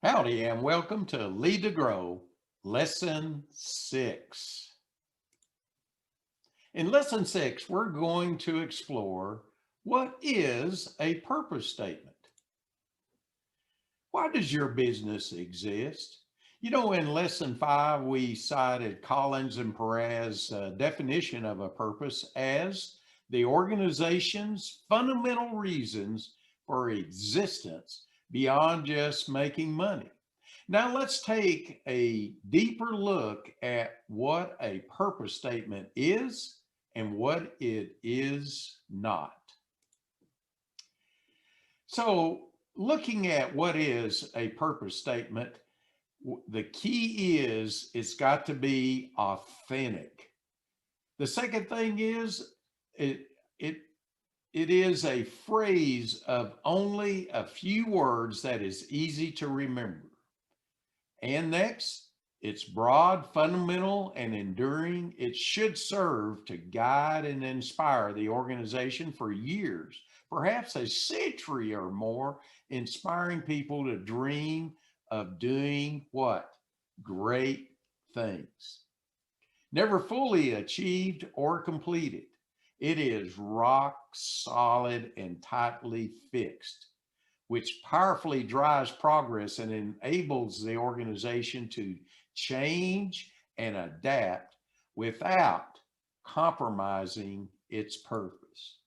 Howdy, and welcome to Lead to Grow, Lesson 6. In Lesson 6, we're going to explore what is a purpose statement. Why does your business exist? In Lesson 5, we cited Collins and Perez's definition of a purpose as the organization's fundamental reasons for existence beyond just making money. Now, let's take a deeper look at what a purpose statement is and what it is not. So, looking at what is a purpose statement, the key is it's got to be authentic. The second thing is it it it is a phrase of only a few words that is easy to remember. And next, it's broad, fundamental, and enduring. It should serve to guide and inspire the organization for years, perhaps a century or more, inspiring people to dream of doing what? Great things. Never fully achieved or completed. It is rock solid and tightly fixed, which powerfully drives progress and enables the organization to change and adapt without compromising its purpose.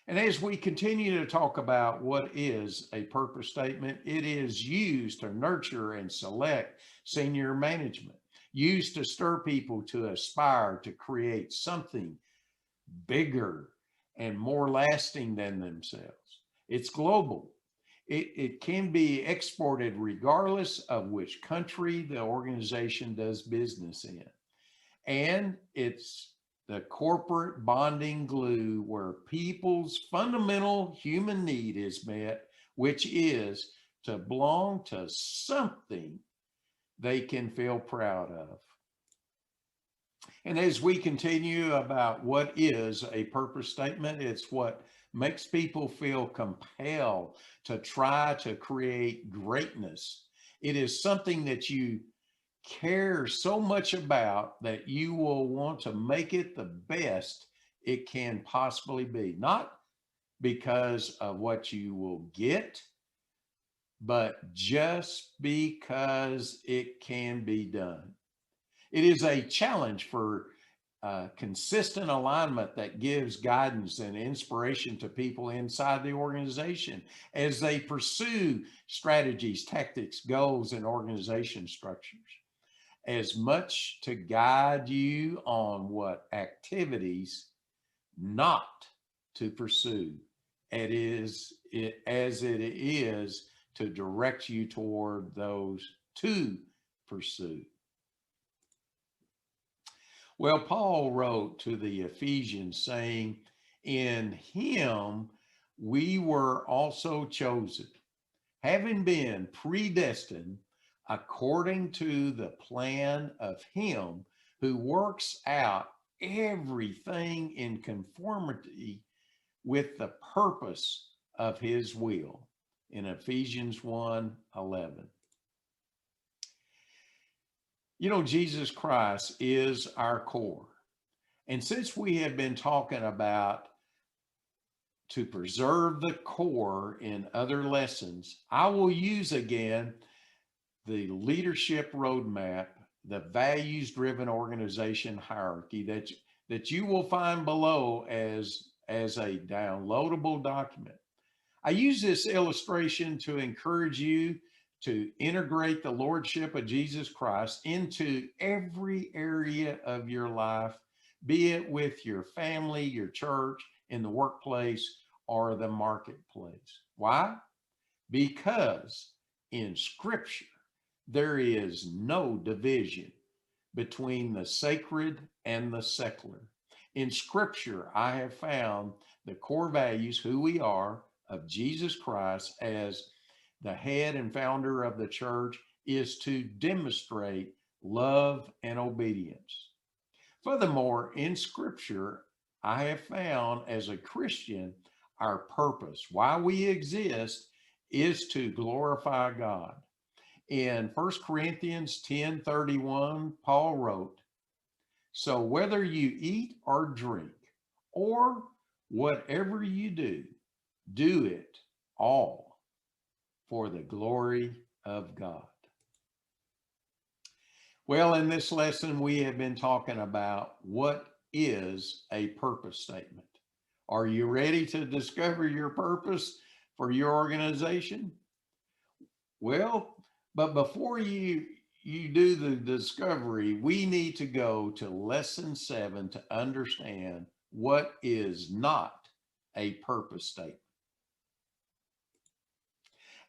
And as we continue to talk about what is a purpose statement, it is used to nurture and select senior management, used to stir people to aspire to create something bigger and more lasting than themselves. It's global. It can be exported regardless of which country the organization does business in. And it's the corporate bonding glue where people's fundamental human need is met, which is to belong to something they can feel proud of. And as we continue about what is a purpose statement, it's what makes people feel compelled to try to create greatness. It is something that you care so much about that you will want to make it the best it can possibly be. Not because of what you will get, but just because it can be done. It is a challenge for consistent alignment that gives guidance and inspiration to people inside the organization as they pursue strategies, tactics, goals, and organization structures, as much to guide you on what activities not to pursue as it is to direct you toward those to pursue. Well, Paul wrote to the Ephesians saying, in him we were also chosen, having been predestined according to the plan of him who works out everything in conformity with the purpose of his will, in Ephesians 1:11. Jesus Christ is our core. And since we have been talking about to preserve the core in other lessons, I will use again the leadership roadmap, the values driven organization hierarchy that you will find below as a downloadable document. I use this illustration to encourage you to integrate the Lordship of Jesus Christ into every area of your life, be it with your family, your church, in the workplace, or the marketplace. Why? Because in Scripture, there is no division between the sacred and the secular. In Scripture, I have found the core values, who we are, of Jesus Christ as the head and founder of the church, is to demonstrate love and obedience. Furthermore, in Scripture, I have found as a Christian, our purpose, why we exist, is to glorify God. In 1 Corinthians 10:31, Paul wrote, "So whether you eat or drink, or whatever you do, do it all for the glory of God." Well, in this lesson, we have been talking about what is a purpose statement. Are you ready to discover your purpose for your organization? Well, but before you do the discovery, we need to go to lesson 7 to understand what is not a purpose statement.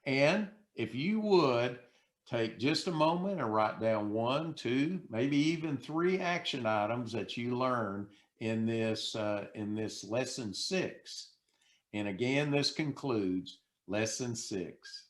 And if you would take just a moment and write down 1, 2, maybe even 3 action items that you learned in this lesson 6. And again, this concludes lesson 6.